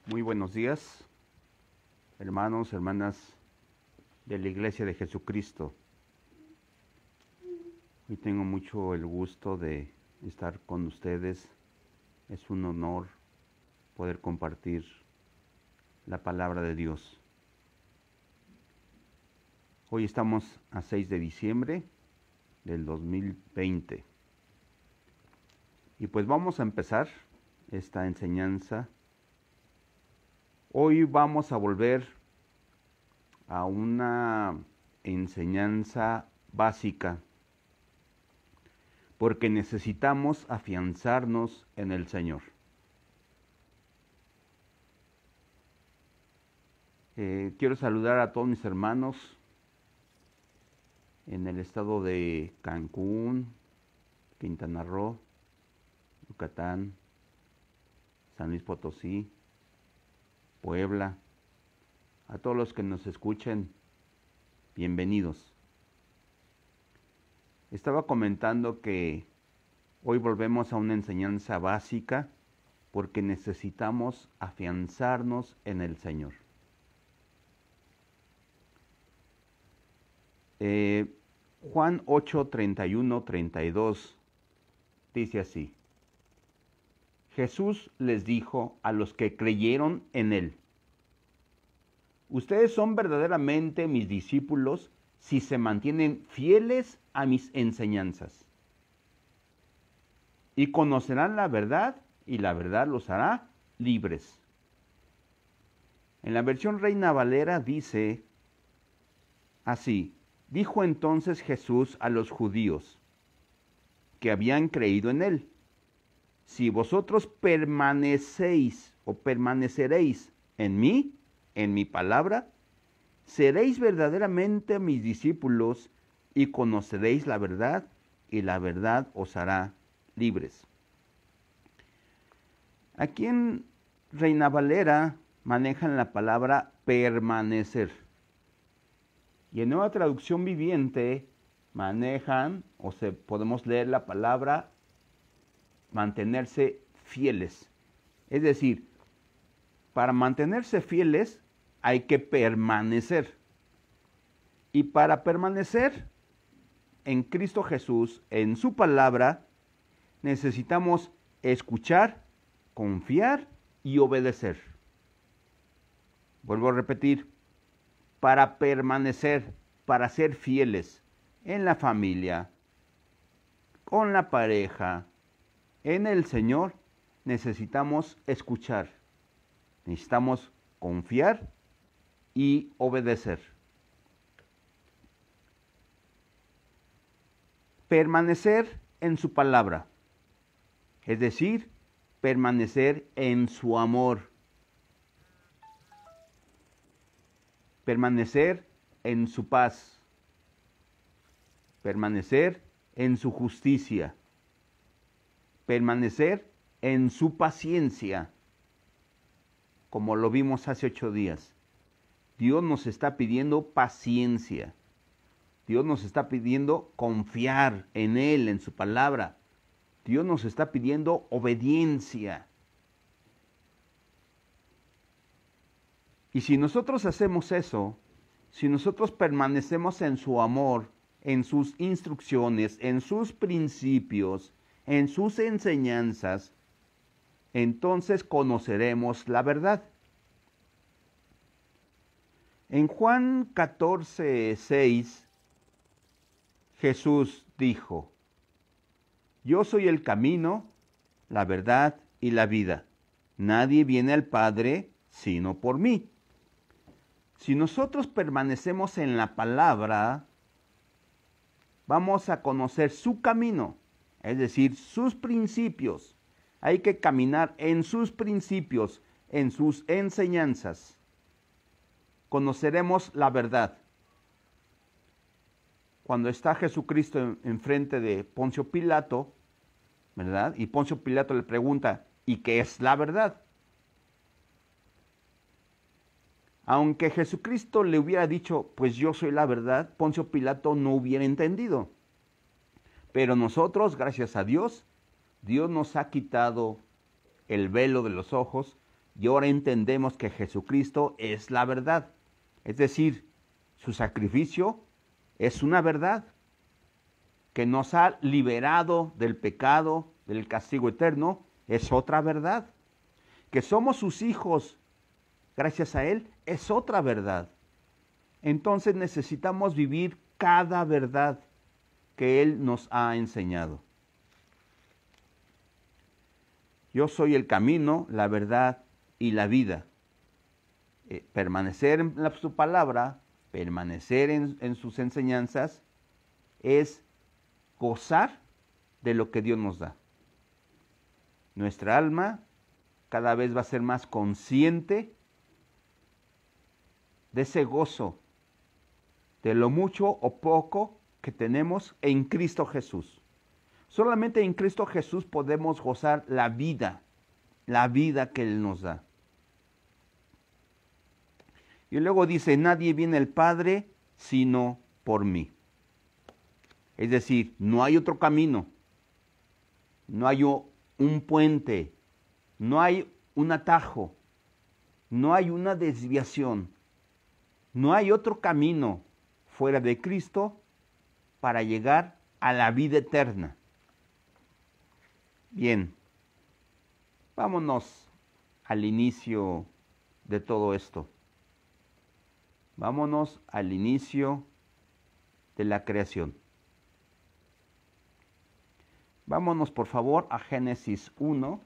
Muy buenos días, hermanos, hermanas de la Iglesia de Jesucristo. Hoy tengo mucho el gusto de estar con ustedes. Es un honor poder compartir la palabra de Dios. Hoy estamos a 6 de diciembre del 2020. Y pues vamos a empezar esta enseñanza. Hoy vamos a volver a una enseñanza básica, porque necesitamos afianzarnos en el Señor. Quiero saludar a todos mis hermanos en el estado de Cancún, Quintana Roo, Yucatán, San Luis Potosí, Puebla. A todos los que nos escuchen, bienvenidos. Estaba comentando que hoy volvemos a una enseñanza básica porque necesitamos afianzarnos en el Señor. Juan 8, 31, 32 dice así: Jesús les dijo a los que creyeron en Él: ustedes son verdaderamente mis discípulos si se mantienen fieles a mis enseñanzas. Y conocerán la verdad, y la verdad los hará libres. En la versión Reina Valera dice así: dijo entonces Jesús a los judíos que habían creído en Él: si vosotros permanecéis o permaneceréis en mí, en mi palabra, seréis verdaderamente mis discípulos y conoceréis la verdad, y la verdad os hará libres. Aquí en Reina Valera manejan la palabra permanecer. Y en Nueva Traducción Viviente manejan, podemos leer la palabra mantenerse fieles. Es decir, para mantenerse fieles hay que permanecer. Y para permanecer en Cristo Jesús, en su palabra, necesitamos escuchar, confiar y obedecer. Vuelvo a repetir: para permanecer, para ser fieles en la familia, con la pareja, en el Señor, necesitamos escuchar, necesitamos confiar y obedecer. Permanecer en su palabra, es decir, permanecer en su amor, permanecer en su paz, permanecer en su justicia, permanecer en su paciencia, como lo vimos hace 8 días. Dios nos está pidiendo paciencia. Dios nos está pidiendo confiar en Él, en su palabra. Dios nos está pidiendo obediencia. Y si nosotros hacemos eso, si nosotros permanecemos en su amor, en sus instrucciones, en sus principios, en sus enseñanzas, entonces conoceremos la verdad. En Juan 14, 6, Jesús dijo: yo soy el camino, la verdad y la vida. Nadie viene al Padre sino por mí. Si nosotros permanecemos en la palabra, vamos a conocer su camino, es decir, sus principios. Hay que caminar en sus principios, en sus enseñanzas. Conoceremos la verdad. Cuando está Jesucristo enfrente de Poncio Pilato, ¿verdad? Y Poncio Pilato le pregunta: ¿y qué es la verdad? Aunque Jesucristo le hubiera dicho: pues yo soy la verdad, Poncio Pilato no hubiera entendido. Pero nosotros, gracias a Dios, Dios nos ha quitado el velo de los ojos y ahora entendemos que Jesucristo es la verdad. Es decir, su sacrificio es una verdad que nos ha liberado del pecado, del castigo eterno, es otra verdad. Que somos sus hijos gracias a Él, es otra verdad. Entonces necesitamos vivir cada verdad que Él nos ha enseñado. Yo soy el camino, la verdad y la vida. Permanecer en su palabra, permanecer en sus enseñanzas, es gozar de lo que Dios nos da. Nuestra alma cada vez va a ser más consciente de ese gozo, de lo mucho o poco que tenemos en Cristo Jesús. Solamente en Cristo Jesús podemos gozar la vida que Él nos da. Y luego dice, nadie viene al Padre sino por mí. Es decir, no hay otro camino, no hay un puente, no hay un atajo, no hay una desviación, no hay otro camino fuera de Cristo para llegar a la vida eterna. Bien, vámonos al inicio de todo esto. Vámonos al inicio de la creación. Vámonos por favor a Génesis 1.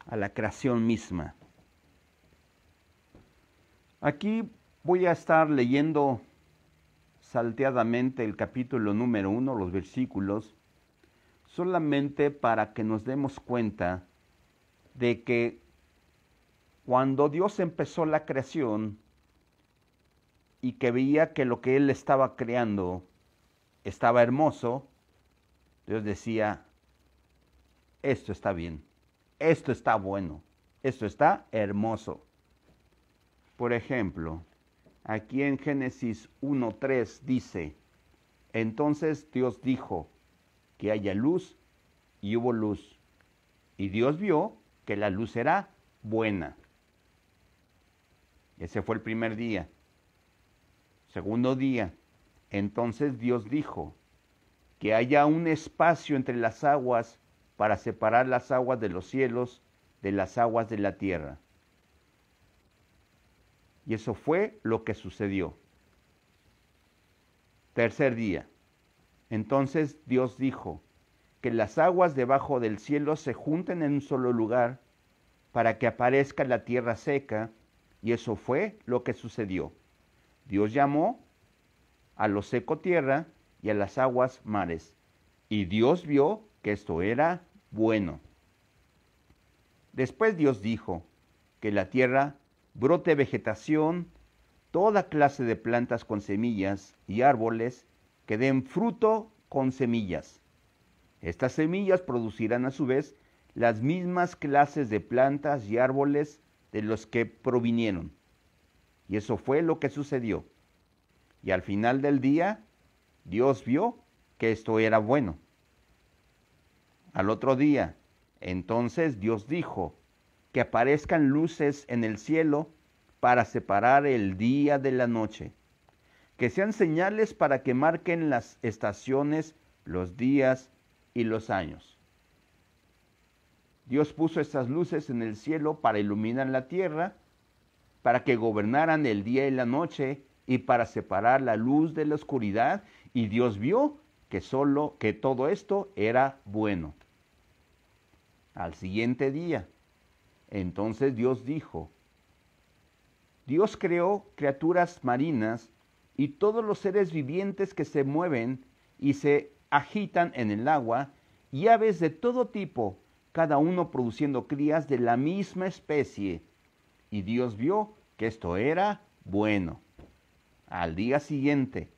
A la creación misma. Aquí voy a estar leyendo salteadamente el capítulo número 1, los versículos, solamente para que nos demos cuenta de que cuando Dios empezó la creación y que veía que lo que Él estaba creando estaba hermoso, Dios decía, esto está bien, esto está bueno, esto está hermoso. Por ejemplo, aquí en Génesis 1:3 dice, entonces Dios dijo que haya luz y hubo luz. Y Dios vio que la luz era buena. Ese fue el primer día. Segundo día, entonces Dios dijo que haya un espacio entre las aguas para separar las aguas de los cielos de las aguas de la tierra. Y eso fue lo que sucedió. Tercer día. Entonces Dios dijo que las aguas debajo del cielo se junten en un solo lugar para que aparezca la tierra seca, y eso fue lo que sucedió. Dios llamó a lo seco tierra y a las aguas mares, y Dios vio que esto era bueno. Después Dios dijo que la tierra brote vegetación, toda clase de plantas con semillas y árboles que den fruto con semillas. Estas semillas producirán a su vez las mismas clases de plantas y árboles de los que provinieron. Y eso fue lo que sucedió. Y al final del día, Dios vio que esto era bueno. Al otro día, entonces Dios dijo que aparezcan luces en el cielo para separar el día de la noche, que sean señales para que marquen las estaciones, los días y los años. Dios puso estas luces en el cielo para iluminar la tierra, para que gobernaran el día y la noche y para separar la luz de la oscuridad, y Dios vio que todo esto era bueno. Al siguiente día, entonces Dios dijo, Dios creó criaturas marinas y todos los seres vivientes que se mueven y se agitan en el agua, y aves de todo tipo, cada uno produciendo crías de la misma especie. Y Dios vio que esto era bueno. Al día siguiente,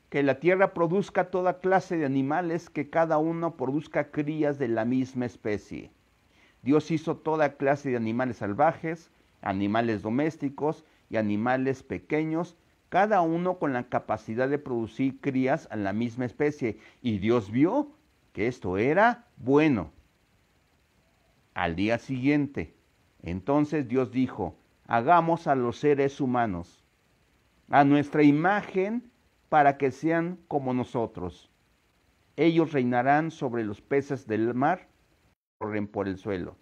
que la tierra produzca toda clase de animales, que cada uno produzca crías de la misma especie. Dios hizo toda clase de animales salvajes, animales domésticos y animales pequeños, cada uno con la capacidad de producir crías a la misma especie. Y Dios vio que esto era bueno. Al día siguiente, entonces Dios dijo, hagamos a los seres humanos, a nuestra imagen, para que sean como nosotros. Ellos reinarán sobre los peces del mar, corren por el suelo.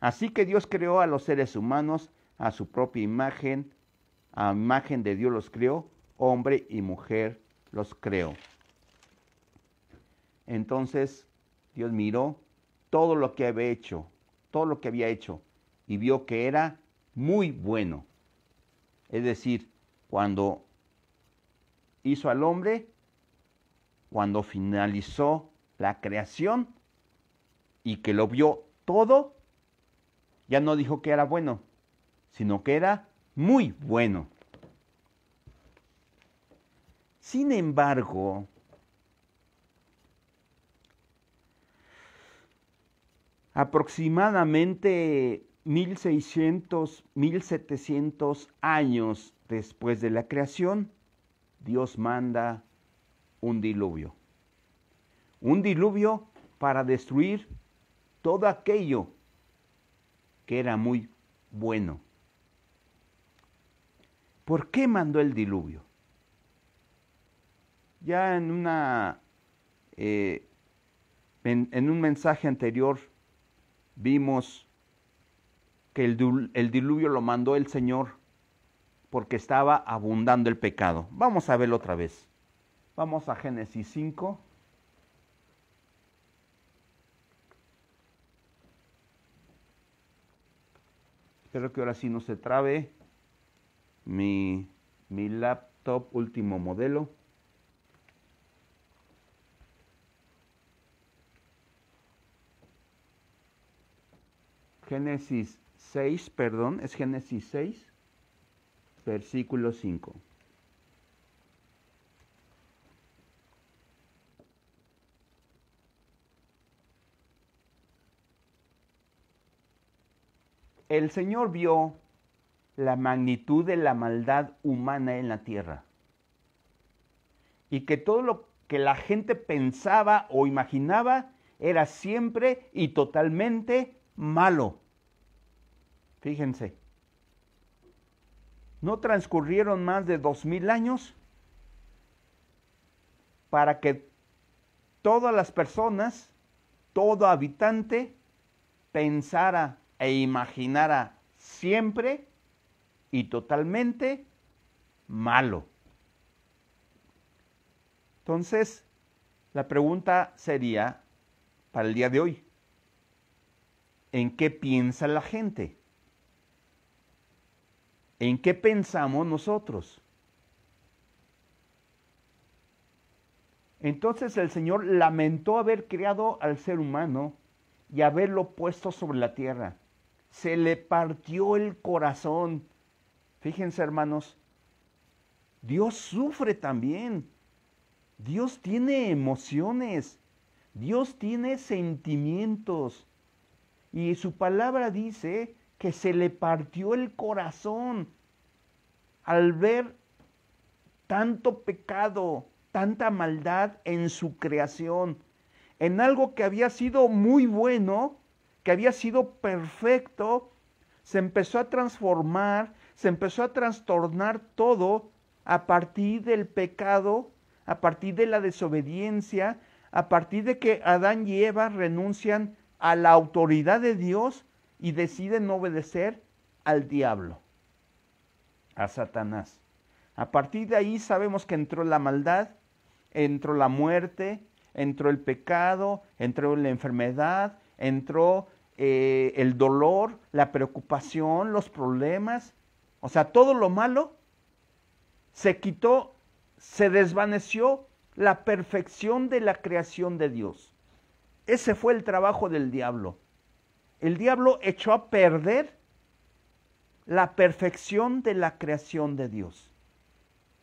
Así que Dios creó a los seres humanos a su propia imagen, a imagen de Dios los creó, hombre y mujer los creó. Entonces Dios miró todo lo que había hecho, y vio que era muy bueno. Es decir, cuando hizo al hombre, cuando finalizó la creación y que lo vio todo, ya no dijo que era bueno, sino que era muy bueno. Sin embargo, aproximadamente 1600, 1700 años después de la creación, Dios manda un diluvio. Un diluvio para destruir todo aquello que era muy bueno. ¿Por qué mandó el diluvio? Ya en un mensaje anterior vimos que el diluvio lo mandó el Señor porque estaba abundando el pecado. Vamos a verlo otra vez. Vamos a Génesis 5. Espero que ahora sí no se trabe mi laptop último modelo. Génesis 6, perdón, es Génesis 6, versículo 5. El Señor vio la magnitud de la maldad humana en la tierra y que todo lo que la gente pensaba o imaginaba era siempre y totalmente malo. Fíjense, no transcurrieron más de 2000 años para que todas las personas, todo habitante, pensara e imaginara siempre y totalmente malo. Entonces, la pregunta sería para el día de hoy, ¿en qué piensa la gente? ¿En qué pensamos nosotros? Entonces el Señor lamentó haber creado al ser humano y haberlo puesto sobre la tierra. Se le partió el corazón. Fíjense, hermanos, Dios sufre también. Dios tiene emociones. Dios tiene sentimientos. Y su palabra dice que se le partió el corazón al ver tanto pecado, tanta maldad en su creación, en algo que había sido muy bueno, que había sido perfecto, se empezó a transformar, se empezó a trastornar todo a partir del pecado, a partir de la desobediencia, a partir de que Adán y Eva renuncian a la autoridad de Dios y deciden obedecer al diablo, a Satanás. A partir de ahí sabemos que entró la maldad, entró la muerte, entró el pecado, entró la enfermedad, entró el dolor, la preocupación, los problemas. O sea, todo lo malo se quitó, se desvaneció la perfección de la creación de Dios. Ese fue el trabajo del diablo. El diablo echó a perder la perfección de la creación de Dios.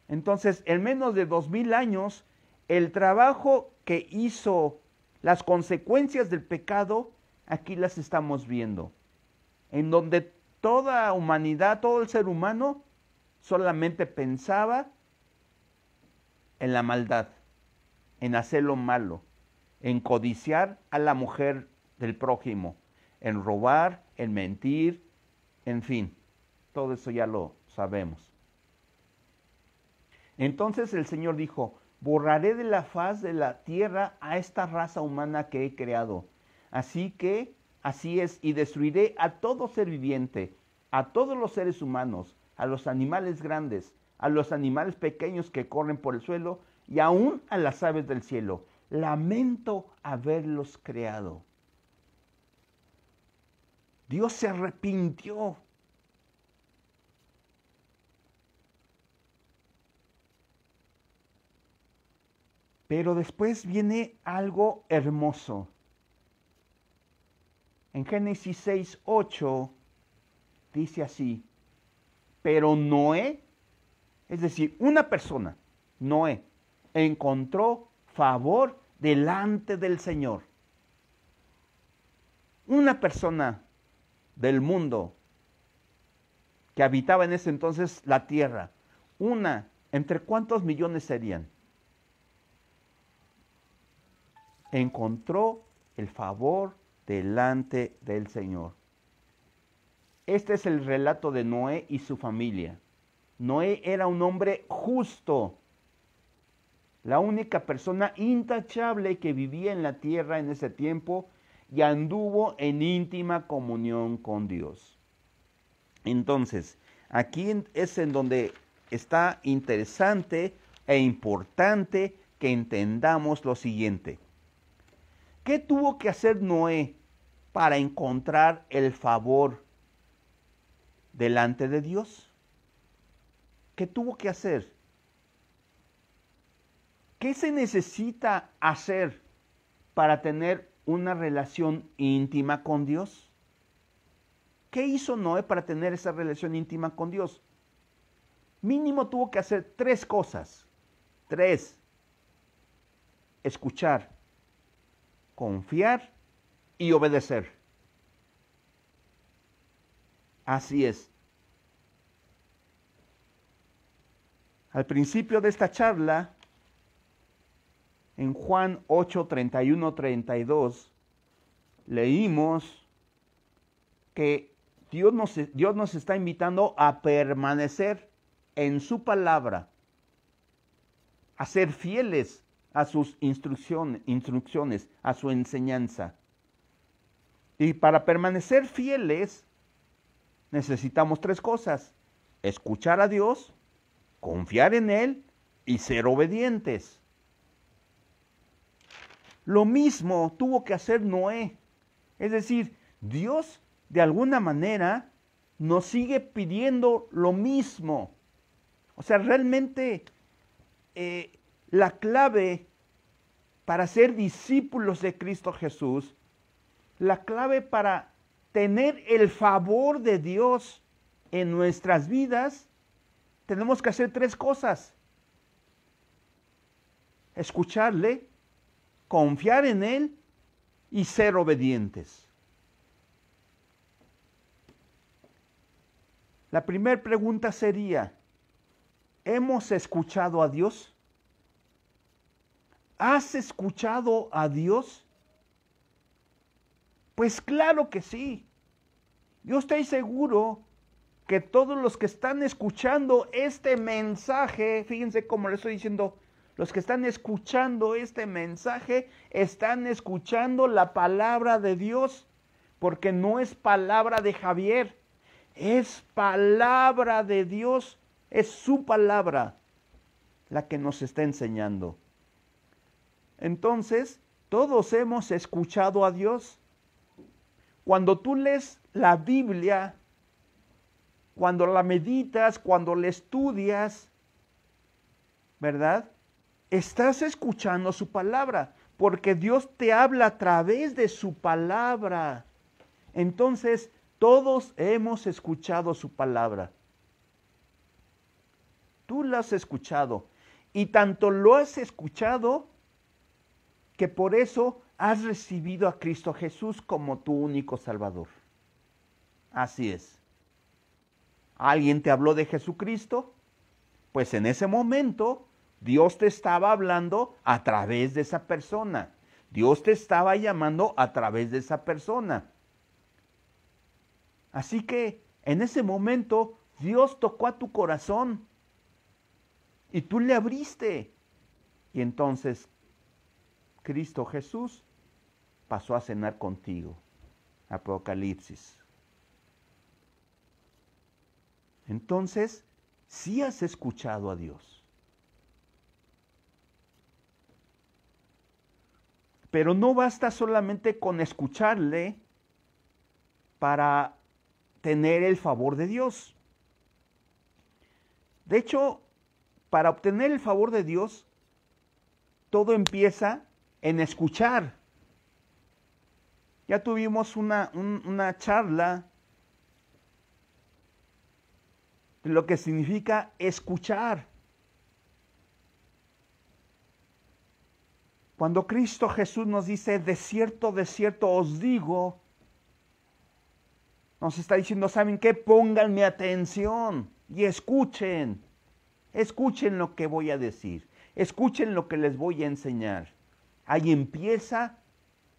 Entonces, en menos de 2000 años, el trabajo que hizo, las consecuencias del pecado, aquí las estamos viendo. En donde toda humanidad, todo el ser humano, solamente pensaba en la maldad, en hacer lo malo, en codiciar a la mujer del prójimo, en robar, en mentir, en fin, todo eso ya lo sabemos. Entonces el Señor dijo, borraré de la faz de la tierra a esta raza humana que he creado. Así es, y destruiré a todo ser viviente, a todos los seres humanos, a los animales grandes, a los animales pequeños que corren por el suelo y aún a las aves del cielo. Lamento haberlos creado. Dios se arrepintió. Pero después viene algo hermoso. En Génesis 6:8 dice así, pero Noé, es decir, una persona, Noé, encontró favor delante del Señor. Una persona del mundo que habitaba en ese entonces la tierra, ¿entre cuántos millones serían? Encontró el favor delante del Señor. Este es el relato de Noé y su familia. Noé era un hombre justo, la única persona intachable que vivía en la tierra en ese tiempo y anduvo en íntima comunión con Dios. Entonces, aquí es en donde está interesante e importante que entendamos lo siguiente. ¿Qué tuvo que hacer Noé para encontrar el favor delante de Dios? ¿Qué tuvo que hacer? ¿Qué se necesita hacer para tener una relación íntima con Dios? ¿Qué hizo Noé para tener esa relación íntima con Dios? Mínimo tuvo que hacer 3 cosas. 3. Escuchar, confiar y obedecer. Así es. Al principio de esta charla, en Juan 8, 31, 32, leímos que Dios nos está invitando a permanecer en su palabra, a ser fieles a sus instrucciones, a su enseñanza. Y para permanecer fieles, necesitamos 3 cosas: escuchar a Dios, confiar en Él y ser obedientes. Lo mismo tuvo que hacer Noé. Es decir, Dios de alguna manera nos sigue pidiendo lo mismo. O sea, realmente la clave para ser discípulos de Cristo Jesús, la clave para tener el favor de Dios en nuestras vidas, tenemos que hacer 3 cosas: escucharle, confiar en Él y ser obedientes. La primera pregunta sería, ¿hemos escuchado a Dios? ¿Has escuchado a Dios? Pues claro que sí. Yo estoy seguro que todos los que están escuchando este mensaje, fíjense cómo le estoy diciendo, los que están escuchando este mensaje están escuchando la palabra de Dios, porque no es palabra de Javier, es palabra de Dios, es su palabra la que nos está enseñando. Entonces, todos hemos escuchado a Dios. Cuando tú lees la Biblia, cuando la meditas, cuando la estudias, ¿verdad? Estás escuchando su palabra, porque Dios te habla a través de su palabra. Entonces, todos hemos escuchado su palabra. Tú la has escuchado, y tanto lo has escuchado que por eso has recibido a Cristo Jesús como tu único Salvador. Así es. ¿Alguien te habló de Jesucristo? Pues en ese momento Dios te estaba hablando a través de esa persona. Dios te estaba llamando a través de esa persona. Así que en ese momento Dios tocó a tu corazón y tú le abriste. Y entonces Cristo Jesús pasó a cenar contigo. Apocalipsis. Entonces, sí has escuchado a Dios. Pero no basta solamente con escucharle para tener el favor de Dios. De hecho, para obtener el favor de Dios, todo empieza en escuchar. Ya tuvimos una charla de lo que significa escuchar. Cuando Cristo Jesús nos dice, de cierto os digo, nos está diciendo, ¿saben qué? Pónganme atención y escuchen. Escuchen lo que voy a decir. Escuchen lo que les voy a enseñar. Ahí empieza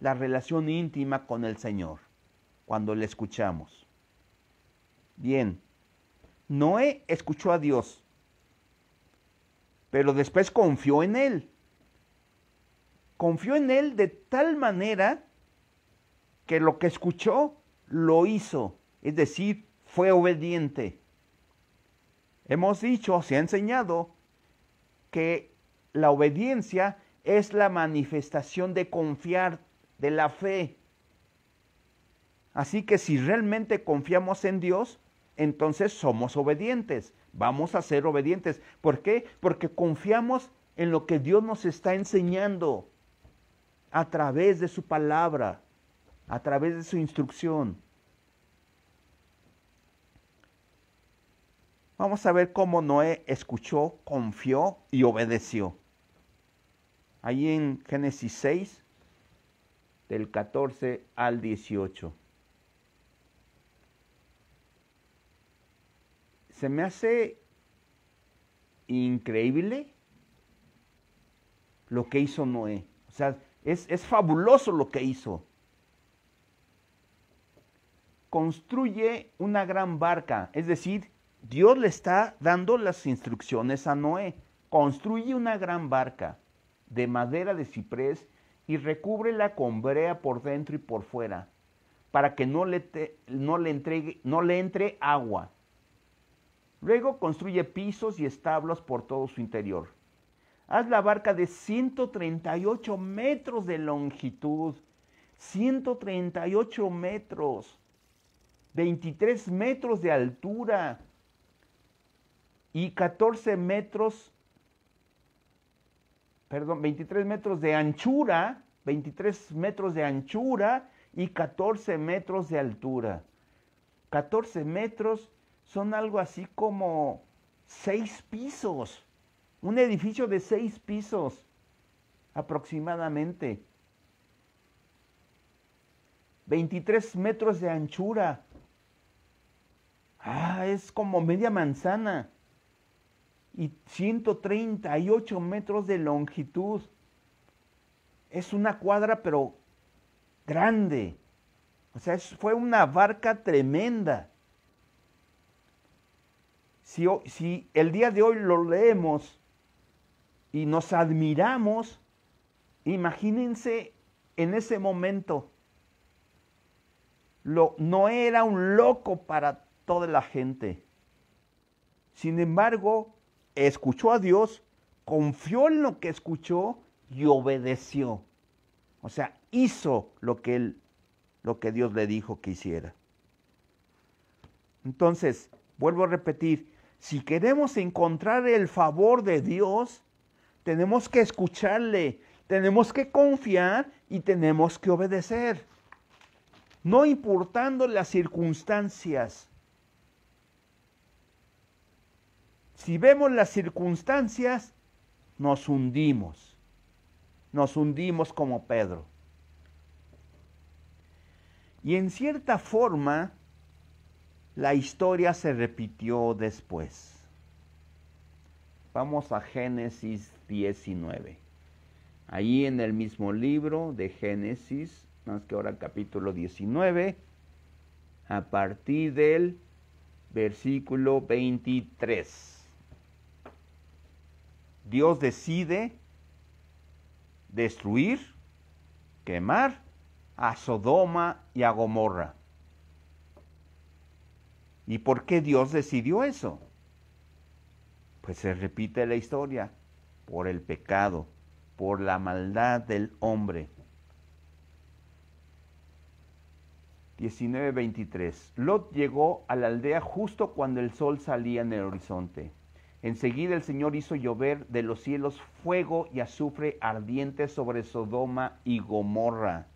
la relación íntima con el Señor, cuando le escuchamos. Bien, Noé escuchó a Dios, pero después confió en Él. Confió en Él de tal manera que lo que escuchó lo hizo, es decir, fue obediente. Hemos dicho, se ha enseñado, que la obediencia es la manifestación de confiar, de la fe. Así que si realmente confiamos en Dios, entonces somos obedientes, vamos a ser obedientes. ¿Por qué? Porque confiamos en lo que Dios nos está enseñando a través de su palabra, a través de su instrucción. Vamos a ver cómo Noé escuchó, confió y obedeció. Ahí en Génesis 6, del 14 al 18. Se me hace increíble lo que hizo Noé. O sea, es fabuloso lo que hizo. Construye una gran barca, es decir, Dios le está dando las instrucciones a Noé. Construye una gran barca de madera de ciprés y recúbrela con brea por dentro y por fuera, para que no le entre agua. Luego construye pisos y establos por todo su interior. Haz la barca de 138 metros de longitud, 138 metros, 23 metros de altura y 23 metros de anchura, 23 metros de anchura y 14 metros de altura. 14 metros son algo así como 6 pisos. Un edificio de 6 pisos aproximadamente. 23 metros de anchura. Es como media manzana. Y 138 metros de longitud. Es una cuadra, pero grande. O sea, fue una barca tremenda. Si el día de hoy lo leemos y nos admiramos, imagínense en ese momento. No era un loco para toda la gente. Sin embargo, escuchó a Dios, confió en lo que escuchó y obedeció. O sea, hizo lo que Dios le dijo que hiciera. Entonces, vuelvo a repetir, si queremos encontrar el favor de Dios, tenemos que escucharle, tenemos que confiar y tenemos que obedecer. No importando las circunstancias. Si vemos las circunstancias, nos hundimos. Nos hundimos como Pedro. Y en cierta forma, la historia se repitió después. Vamos a Génesis 19. Ahí en el mismo libro de Génesis, más que ahora capítulo 19, a partir del versículo 23. Dios decide destruir, quemar a Sodoma y a Gomorra. ¿Y por qué Dios decidió eso? Pues se repite la historia, por el pecado, por la maldad del hombre. 19:23. Lot llegó a la aldea justo cuando el sol salía en el horizonte. Enseguida el Señor hizo llover de los cielos fuego y azufre ardiente sobre Sodoma y Gomorra.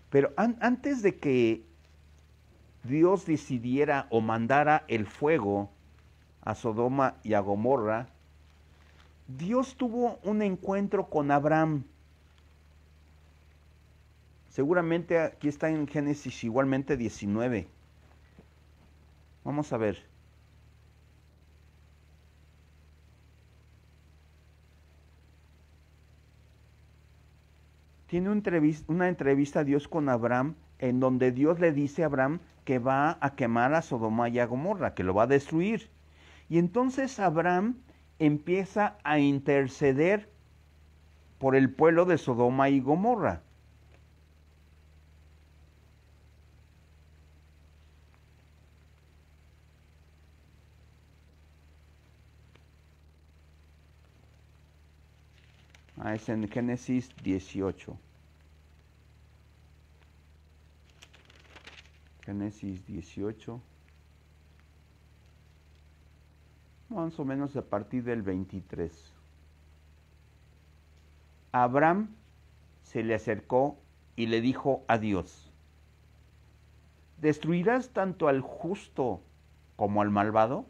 Pero antes de que Dios decidiera o mandara el fuego a Sodoma y a Gomorra, Dios tuvo un encuentro con Abraham. Seguramente aquí está en Génesis igualmente 19. Vamos a ver. Tiene una entrevista a Dios con Abraham, en donde Dios le dice a Abraham que va a quemar a Sodoma y a Gomorra, que lo va a destruir. Y entonces Abraham empieza a interceder por el pueblo de Sodoma y Gomorra. Es en Génesis 18. Génesis 18. Más o menos a partir del 23. Abraham se le acercó y le dijo a Dios: ¿destruirás tanto al justo como al malvado?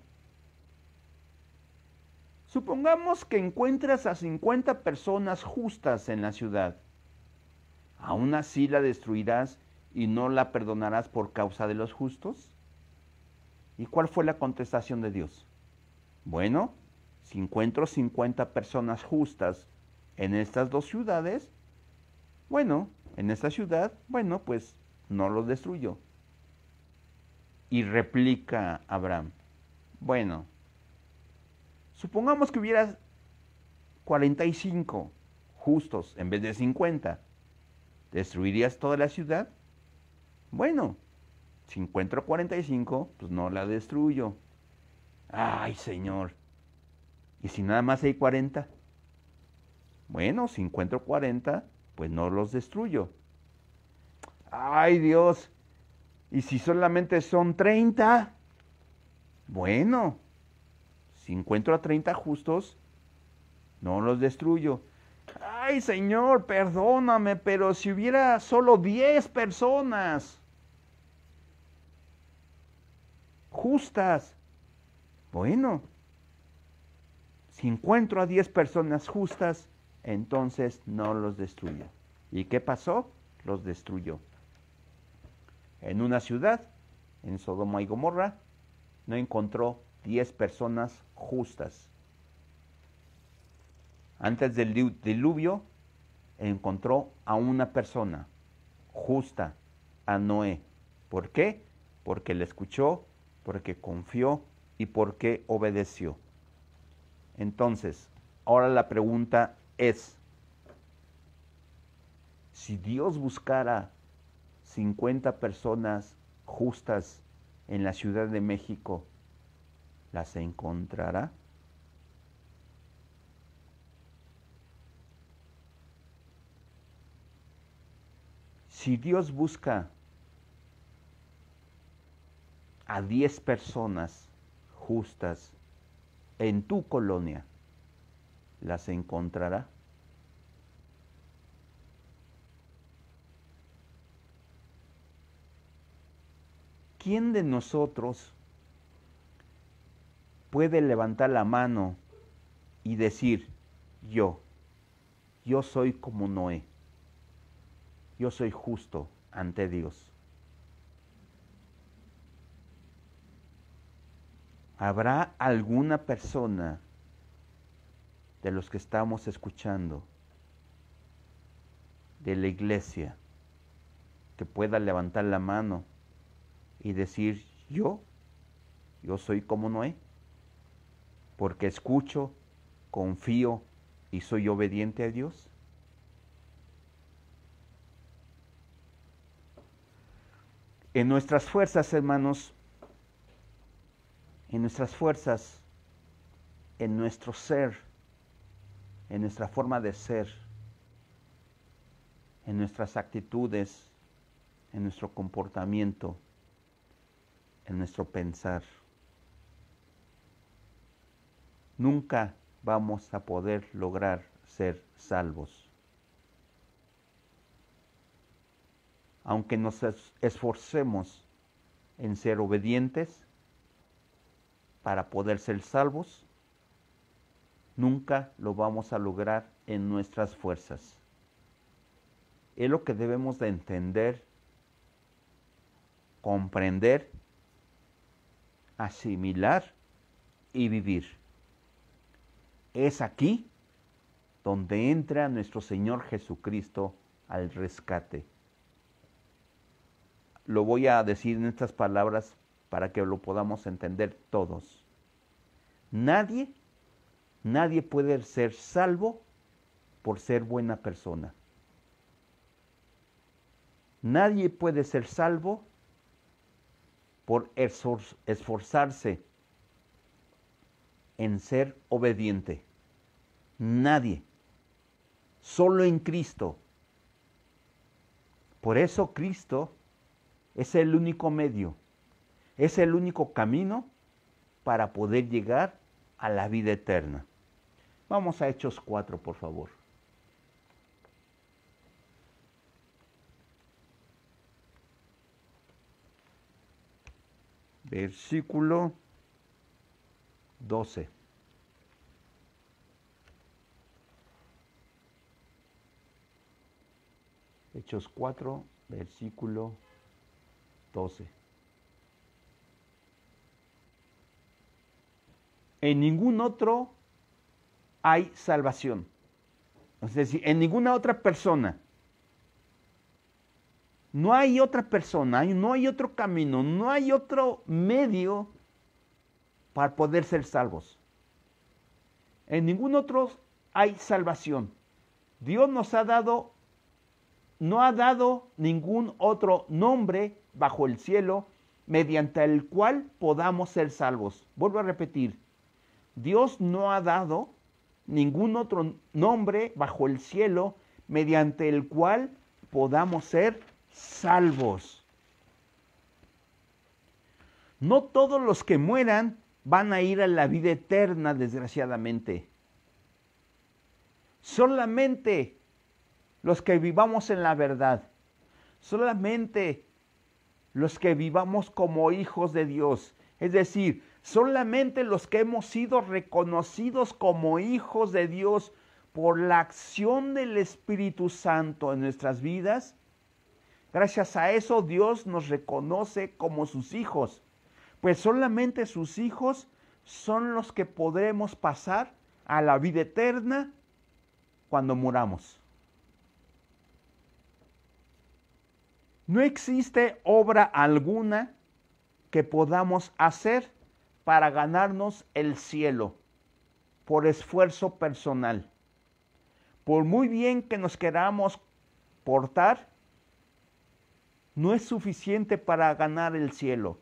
Supongamos que encuentras a 50 personas justas en la ciudad. ¿Aún así la destruirás y no la perdonarás por causa de los justos? ¿Y cuál fue la contestación de Dios? Bueno, si encuentro 50 personas justas en estas dos ciudades, bueno, en esta ciudad, bueno, pues no los destruyo. Y replica Abraham: bueno, supongamos que hubiera 45 justos en vez de 50. ¿Destruirías toda la ciudad? Bueno, si encuentro 45, pues no la destruyo. Ay, Señor. ¿Y si nada más hay 40? Bueno, si encuentro 40, pues no los destruyo. Ay, Dios. ¿Y si solamente son 30? Bueno, si encuentro a 30 justos, no los destruyo. Ay, Señor, perdóname, pero si hubiera solo 10 personas justas, bueno, si encuentro a 10 personas justas, entonces no los destruyo. ¿Y qué pasó? Los destruyó. En una ciudad, en Sodoma y Gomorra, no encontró 10 personas justas. Antes del diluvio, encontró a una persona justa, a Noé. ¿Por qué? Porque le escuchó, porque confió y porque obedeció. Entonces, ahora la pregunta es: si Dios buscara 50 personas justas en la Ciudad de México, ¿las encontrará? Si Dios busca a 10 personas justas en tu colonia, ¿las encontrará? ¿Quién de nosotros puede levantar la mano y decir: yo soy como Noé, yo soy justo ante Dios? ¿Habrá alguna persona de los que estamos escuchando de la iglesia que pueda levantar la mano y decir, yo soy como Noé, porque escucho, confío y soy obediente a Dios? En nuestras fuerzas, hermanos, en nuestras fuerzas, en nuestro ser, en nuestra forma de ser, en nuestras actitudes, en nuestro comportamiento, en nuestro pensar, nunca vamos a poder lograr ser salvos. Aunque nos esforcemos en ser obedientes para poder ser salvos, nunca lo vamos a lograr en nuestras fuerzas. Es lo que debemos de entender, comprender, asimilar y vivir. Es aquí donde entra nuestro Señor Jesucristo al rescate. Lo voy a decir en estas palabras para que lo podamos entender todos. Nadie puede ser salvo por ser buena persona. Nadie puede ser salvo por esforzarse en ser obediente. Nadie. Solo en Cristo. Por eso Cristo es el único medio, es el único camino para poder llegar a la vida eterna. Vamos a Hechos 4, por favor. Versículo 12. Hechos 4, versículo 12. En ningún otro hay salvación. Es decir, en ninguna otra persona. No hay otra persona, no hay otro camino, no hay otro medio para poder ser salvos. En ningún otro hay salvación. Dios nos ha dado, no ha dado ningún otro nombre bajo el cielo mediante el cual podamos ser salvos. Vuelvo a repetir, Dios no ha dado ningún otro nombre bajo el cielo mediante el cual podamos ser salvos. No todos los que mueran van a ir a la vida eterna, desgraciadamente. Solamente los que vivamos en la verdad, solamente los que vivamos como hijos de Dios, es decir, solamente los que hemos sido reconocidos como hijos de Dios por la acción del Espíritu Santo en nuestras vidas, gracias a eso Dios nos reconoce como sus hijos, pues solamente sus hijos son los que podremos pasar a la vida eterna cuando muramos. No existe obra alguna que podamos hacer para ganarnos el cielo por esfuerzo personal. Por muy bien que nos queramos portar, no es suficiente para ganar el cielo,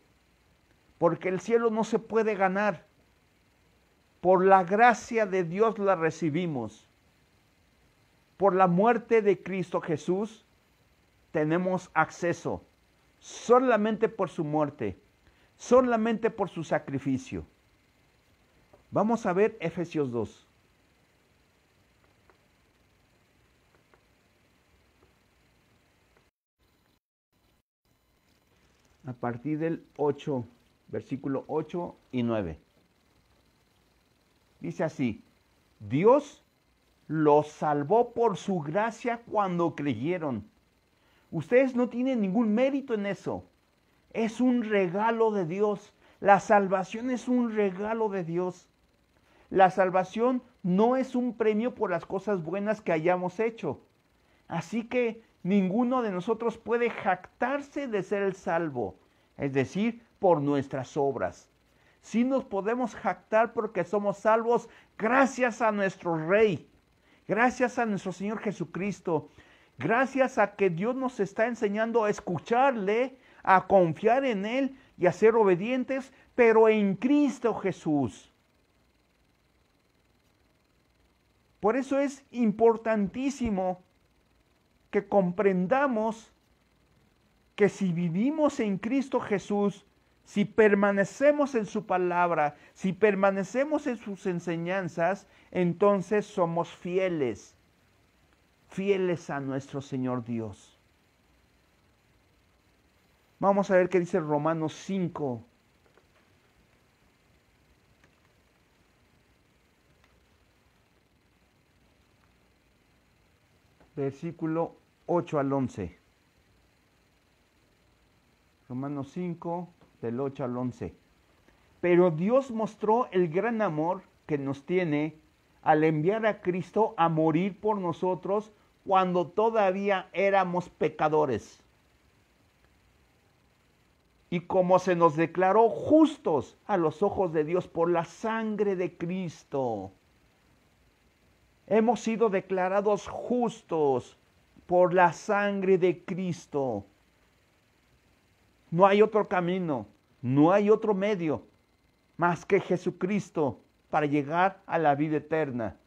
porque el cielo no se puede ganar. Por la gracia de Dios la recibimos. Por la muerte de Cristo Jesús tenemos acceso, solamente por su muerte, solamente por su sacrificio. Vamos a ver Efesios 2. A partir del 8, versículo 8 y 9. Dice así: Dios los salvó por su gracia cuando creyeron. Ustedes no tienen ningún mérito en eso. Es un regalo de Dios. La salvación es un regalo de Dios. La salvación no es un premio por las cosas buenas que hayamos hecho. Así que ninguno de nosotros puede jactarse de ser el salvo, es decir, por nuestras obras. Sí nos podemos jactar porque somos salvos gracias a nuestro Rey, gracias a nuestro Señor Jesucristo, gracias a que Dios nos está enseñando a escucharle, a confiar en Él y a ser obedientes, pero en Cristo Jesús. Por eso es importantísimo que comprendamos que si vivimos en Cristo Jesús, si permanecemos en su palabra, si permanecemos en sus enseñanzas, entonces somos fieles, fieles a nuestro Señor Dios. Vamos a ver qué dice Romanos 5. Versículo 8 al 11. Romanos 5, del 8 al 11. Pero Dios mostró el gran amor que nos tiene al enviar a Cristo a morir por nosotros cuando todavía éramos pecadores. Y como se nos declaró justos a los ojos de Dios por la sangre de Cristo. Hemos sido declarados justos por la sangre de Cristo. No hay otro camino, no hay otro medio más que Jesucristo para llegar a la vida eterna.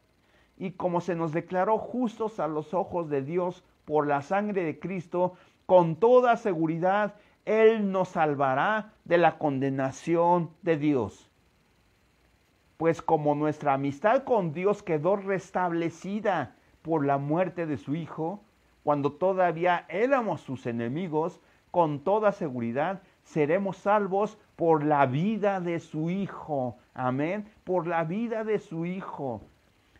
Y como se nos declaró justos a los ojos de Dios por la sangre de Cristo, con toda seguridad Él nos salvará de la condenación de Dios. Pues como nuestra amistad con Dios quedó restablecida por la muerte de su Hijo, cuando todavía éramos sus enemigos, con toda seguridad seremos salvos por la vida de su Hijo. Amén. Por la vida de su Hijo.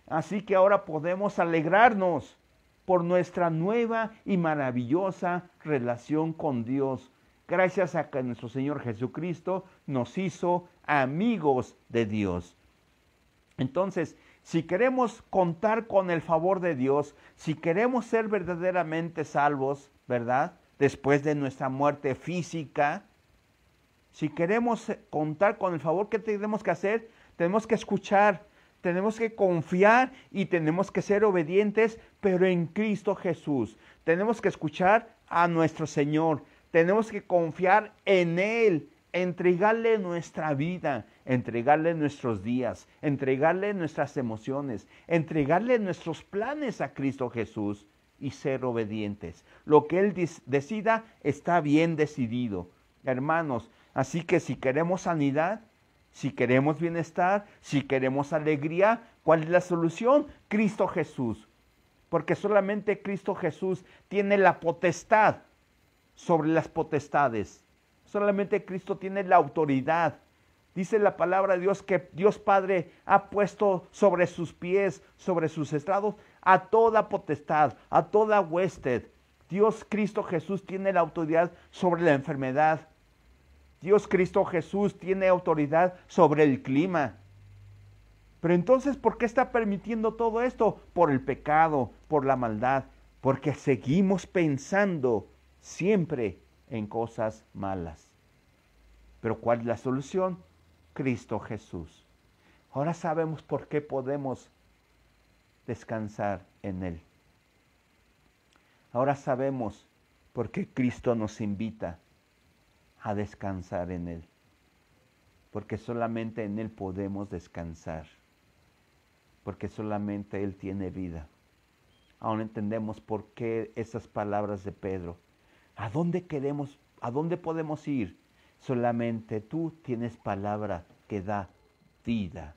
Así que ahora podemos alegrarnos por nuestra nueva y maravillosa relación con Dios, gracias a que nuestro Señor Jesucristo nos hizo amigos de Dios. Entonces, si queremos contar con el favor de Dios, si queremos ser verdaderamente salvos, ¿verdad? Después de nuestra muerte física, si queremos contar con el favor, ¿qué tenemos que hacer? Tenemos que escuchar, tenemos que confiar y tenemos que ser obedientes, pero en Cristo Jesús. Tenemos que escuchar a nuestro Señor, tenemos que confiar en Él, entregarle nuestra vida, entregarle nuestros días, entregarle nuestras emociones, entregarle nuestros planes a Cristo Jesús y ser obedientes. Lo que Él decida está bien decidido, hermanos. Así que si queremos sanidad, si queremos bienestar, si queremos alegría, ¿cuál es la solución? Cristo Jesús. Porque solamente Cristo Jesús tiene la potestad sobre las potestades. Solamente Cristo tiene la autoridad. Dice la palabra de Dios que Dios Padre ha puesto sobre sus pies, sobre sus estrados, a toda potestad, a toda hueste. Dios Cristo Jesús tiene la autoridad sobre la enfermedad. Dios Cristo Jesús tiene autoridad sobre el clima. Pero entonces, ¿por qué está permitiendo todo esto? Por el pecado, por la maldad, porque seguimos pensando siempre en cosas malas. Pero ¿cuál es la solución? Cristo Jesús. Ahora sabemos por qué podemos descansar en Él. Ahora sabemos por qué Cristo nos invita a descansar en Él. Porque solamente en Él podemos descansar. Porque solamente Él tiene vida. Ahora entendemos por qué esas palabras de Pedro. ¿A dónde podemos ir? Solamente tú tienes palabra que da vida.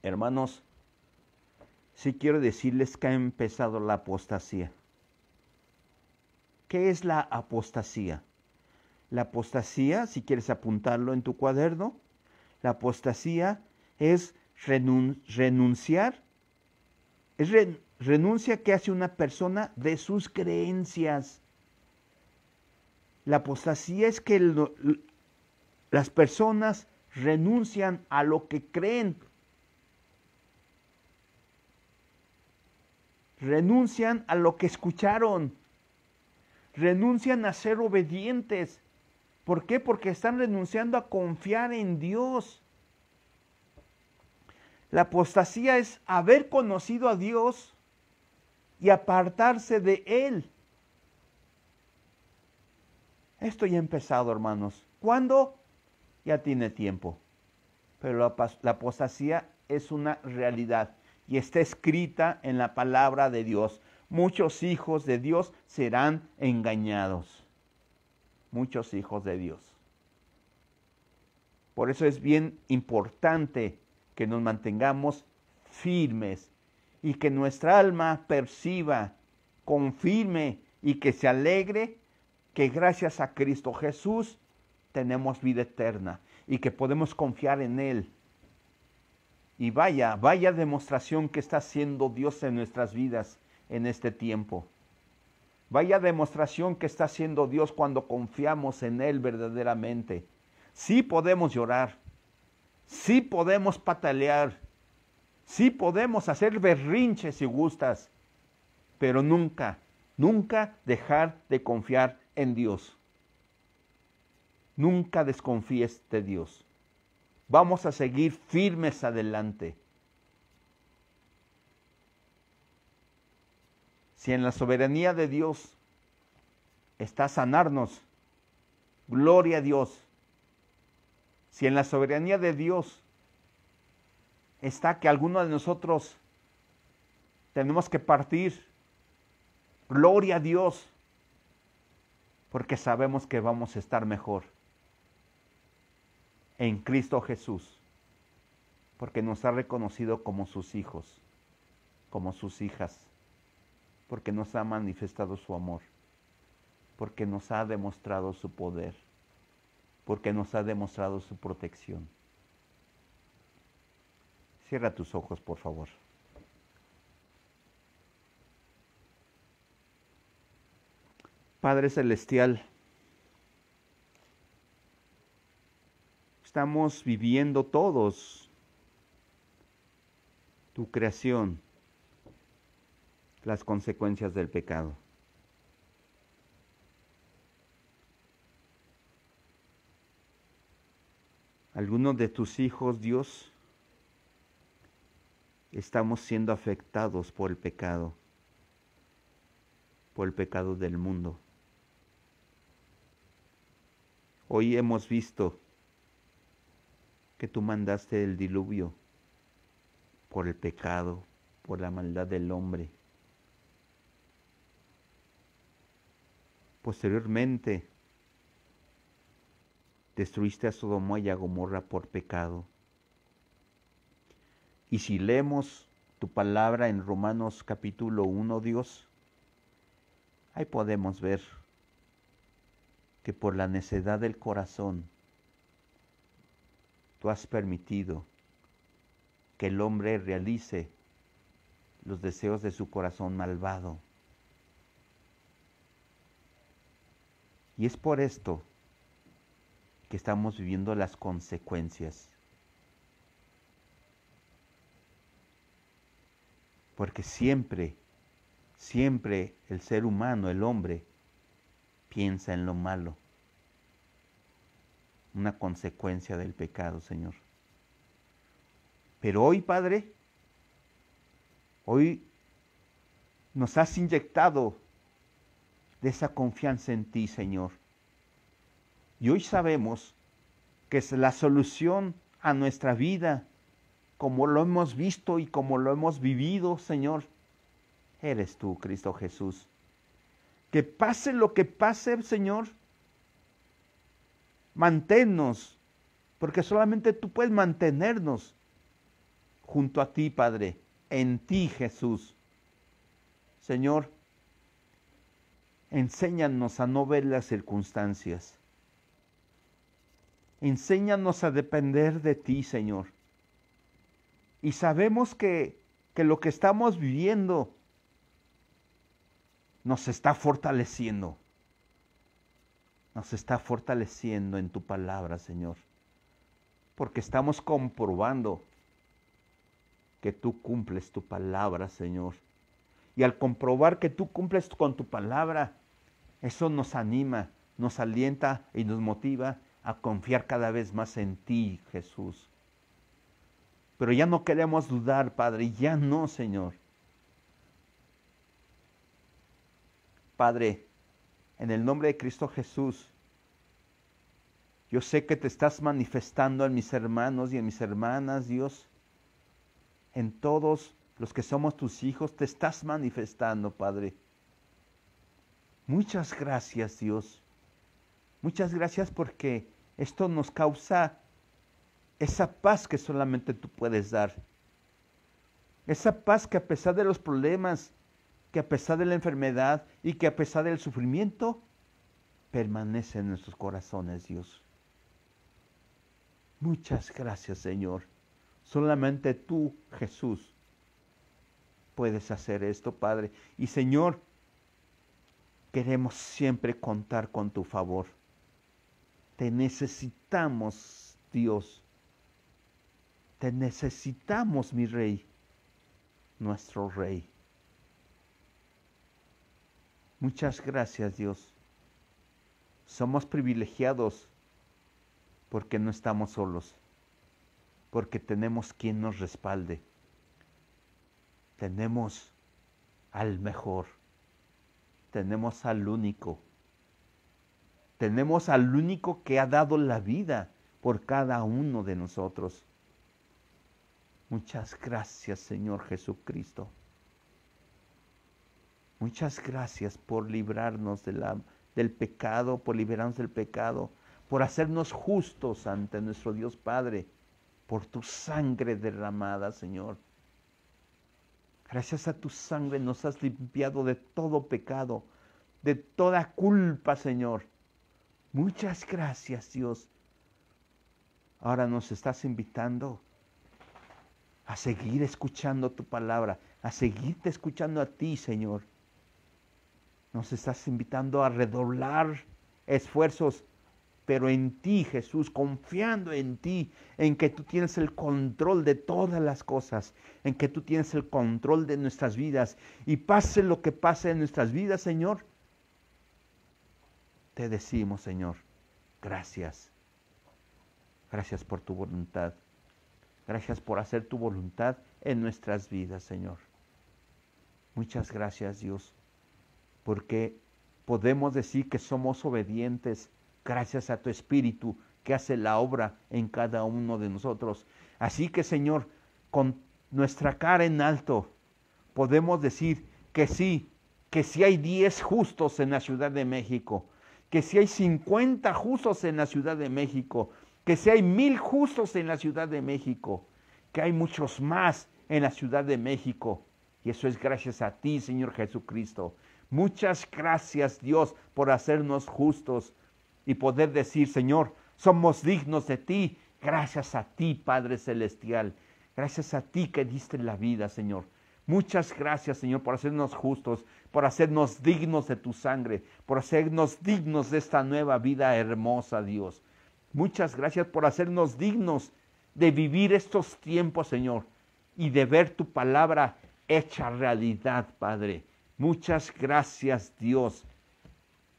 Hermanos, sí quiero decirles que ha empezado la apostasía. ¿Qué es la apostasía? La apostasía, si quieres apuntarlo en tu cuaderno, la apostasía es renunciar, renuncia que hace una persona de sus creencias. La apostasía es que las personas renuncian a lo que creen. Renuncian a lo que escucharon. Renuncian a ser obedientes. ¿Por qué? Porque están renunciando a confiar en Dios. La apostasía es haber conocido a Dios y apartarse de Él. Esto ya ha empezado, hermanos. ¿Cuándo? Ya tiene tiempo. Pero la apostasía es una realidad y está escrita en la palabra de Dios. Muchos hijos de Dios serán engañados. Muchos hijos de Dios. Por eso es bien importante que nos mantengamos firmes y que nuestra alma perciba, confirme y que se alegre que gracias a Cristo Jesús tenemos vida eterna y que podemos confiar en Él. Y vaya demostración que está haciendo Dios en nuestras vidas en este tiempo. Vaya demostración que está haciendo Dios cuando confiamos en Él verdaderamente. Sí podemos llorar, sí podemos patalear, sí podemos hacer berrinches si gustas, pero nunca dejar de confiar en Dios. Nunca desconfíes de Dios. Vamos a seguir firmes adelante. Si en la soberanía de Dios está sanarnos, gloria a Dios. Si en la soberanía de Dios está que alguno de nosotros tenemos que partir, gloria a Dios, porque sabemos que vamos a estar mejor en Cristo Jesús, porque nos ha reconocido como sus hijos, como sus hijas, porque nos ha manifestado su amor, porque nos ha demostrado su poder, porque nos ha demostrado su protección. Cierra tus ojos, por favor. Padre Celestial, estamos viviendo todos tu creación, las consecuencias del pecado. Algunos de tus hijos, Dios, estamos siendo afectados por el pecado del mundo. Hoy hemos visto que tú mandaste el diluvio por el pecado, por la maldad del hombre. Posteriormente, destruiste a Sodoma y a Gomorra por pecado. Y si leemos tu palabra en Romanos capítulo 1, Dios, ahí podemos ver que por la necedad del corazón tú has permitido que el hombre realice los deseos de su corazón malvado. Y es por esto que estamos viviendo las consecuencias. Porque siempre el ser humano, el hombre, piensa en lo malo. Una consecuencia del pecado, Señor. Pero hoy, Padre, hoy nos has inyectado de esa confianza en ti, Señor. Y hoy sabemos que es la solución a nuestra vida, como lo hemos visto y como lo hemos vivido, Señor. Eres tú, Cristo Jesús. Que pase lo que pase, Señor, manténnos, porque solamente tú puedes mantenernos junto a ti, Padre, en ti, Jesús. Señor, enséñanos a no ver las circunstancias. Enséñanos a depender de ti, Señor. Y sabemos que lo que estamos viviendo nos está fortaleciendo. nos está fortaleciendo en tu palabra, Señor. Porque estamos comprobando que tú cumples tu palabra, Señor. Y al comprobar que tú cumples con tu palabra, eso nos anima, nos alienta y nos motiva a confiar cada vez más en ti, Jesús. Pero ya no queremos dudar, Padre, ya no, Señor. Padre, en el nombre de Cristo Jesús, yo sé que te estás manifestando en mis hermanos y en mis hermanas, Dios. En todos los que somos tus hijos, te estás manifestando, Padre. Muchas gracias, Dios. Muchas gracias porque esto nos causa esa paz que solamente tú puedes dar. Esa paz que a pesar de los problemas, que a pesar de la enfermedad y que a pesar del sufrimiento, permanece en nuestros corazones, Dios. Muchas gracias, Señor. Solamente tú, Jesús, puedes hacer esto, Padre. Y Señor, queremos siempre contar con tu favor. Te necesitamos, Dios. Te necesitamos, mi Rey, nuestro Rey. Muchas gracias, Dios. Somos privilegiados porque no estamos solos, porque tenemos quien nos respalde. Tenemos al mejor, tenemos al único. Tenemos al único que ha dado la vida por cada uno de nosotros. Muchas gracias, Señor Jesucristo. Muchas gracias por librarnos del pecado, por liberarnos del pecado, por hacernos justos ante nuestro Dios Padre, por tu sangre derramada, Señor. Gracias a tu sangre nos has limpiado de todo pecado, de toda culpa, Señor. Muchas gracias, Dios. Ahora nos estás invitando a seguir escuchando tu palabra, a seguirte escuchando a ti, Señor. Nos estás invitando a redoblar esfuerzos, pero en ti, Jesús, confiando en ti, en que tú tienes el control de todas las cosas, en que tú tienes el control de nuestras vidas. Y pase lo que pase en nuestras vidas, Señor, te decimos, Señor, gracias. Gracias por tu voluntad. Gracias por hacer tu voluntad en nuestras vidas, Señor. Muchas gracias, Dios, porque podemos decir que somos obedientes gracias a tu Espíritu que hace la obra en cada uno de nosotros. Así que, Señor, con nuestra cara en alto, podemos decir que sí hay 10 justos en la Ciudad de México, que si hay 50 justos en la Ciudad de México, que si hay 1000 justos en la Ciudad de México, que hay muchos más en la Ciudad de México. Y eso es gracias a ti, Señor Jesucristo. Muchas gracias, Dios, por hacernos justos y poder decir, Señor, somos dignos de ti. Gracias a ti, Padre Celestial. Gracias a ti que diste la vida, Señor. Muchas gracias, Señor, por hacernos justos, por hacernos dignos de tu sangre, por hacernos dignos de esta nueva vida hermosa, Dios. Muchas gracias por hacernos dignos de vivir estos tiempos, Señor, y de ver tu palabra hecha realidad, Padre. Muchas gracias, Dios,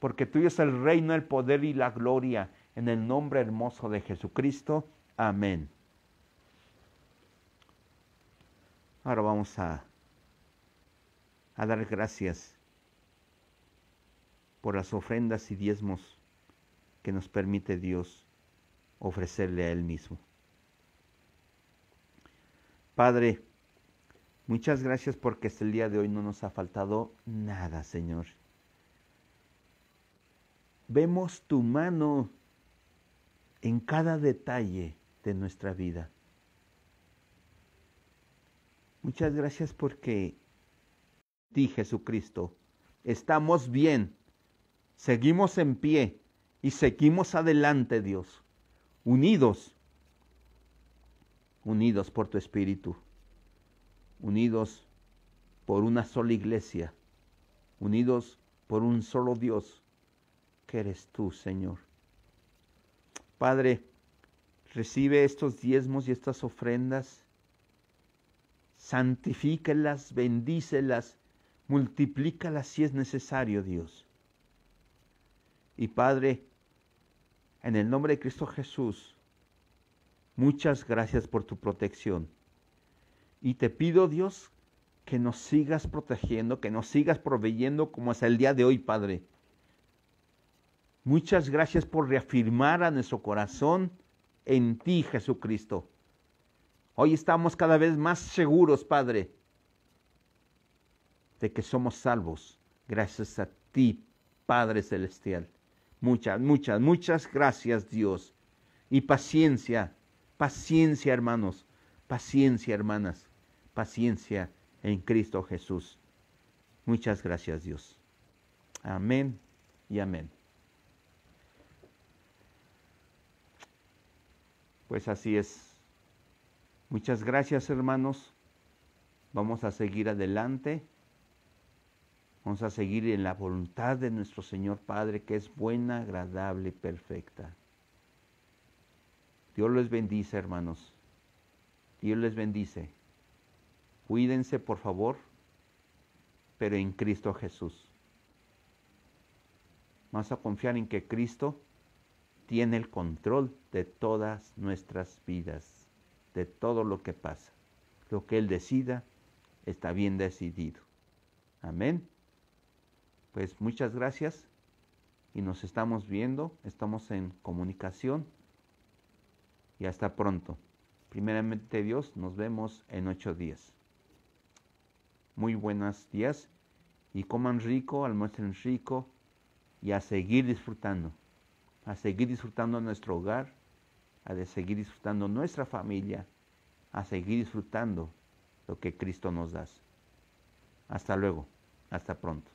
porque tuyo es el reino, el poder y la gloria, en el nombre hermoso de Jesucristo. Amén. Ahora vamos a dar gracias por las ofrendas y diezmos que nos permite Dios ofrecerle a Él mismo. Padre, muchas gracias porque hasta el día de hoy no nos ha faltado nada, Señor. Vemos tu mano en cada detalle de nuestra vida. Muchas gracias porque ti, Jesucristo, estamos bien, seguimos en pie y seguimos adelante, Dios, unidos por tu Espíritu, unidos por una sola iglesia, unidos por un solo Dios, que eres tú, Señor. Padre, recibe estos diezmos y estas ofrendas, santifícalas, bendícelas, multiplícalas si es necesario, Dios. Y Padre, en el nombre de Cristo Jesús, muchas gracias por tu protección. Y te pido, Dios, que nos sigas protegiendo, que nos sigas proveyendo como hasta el día de hoy, Padre. Muchas gracias por reafirmar a nuestro corazón en ti, Jesucristo. Hoy estamos cada vez más seguros, Padre, de que somos salvos gracias a ti, Padre Celestial. Muchas gracias, Dios. Y paciencia, paciencia, hermanos, paciencia, hermanas, paciencia en Cristo Jesús. Muchas gracias, Dios. Amén y amén. Pues así es. Muchas gracias, hermanos. Vamos a seguir adelante. Vamos a seguir en la voluntad de nuestro Señor Padre, que es buena, agradable y perfecta. Dios les bendice, hermanos. Dios les bendice. Cuídense, por favor, pero en Cristo Jesús. Vamos a confiar en que Cristo tiene el control de todas nuestras vidas, de todo lo que pasa. Lo que Él decida está bien decidido. Amén. Pues muchas gracias y nos estamos viendo, estamos en comunicación y hasta pronto. Primeramente Dios, nos vemos en 8 días. Muy buenos días y coman rico, almuercen rico y a seguir disfrutando nuestro hogar, a seguir disfrutando nuestra familia, a seguir disfrutando lo que Cristo nos da. Hasta luego, hasta pronto.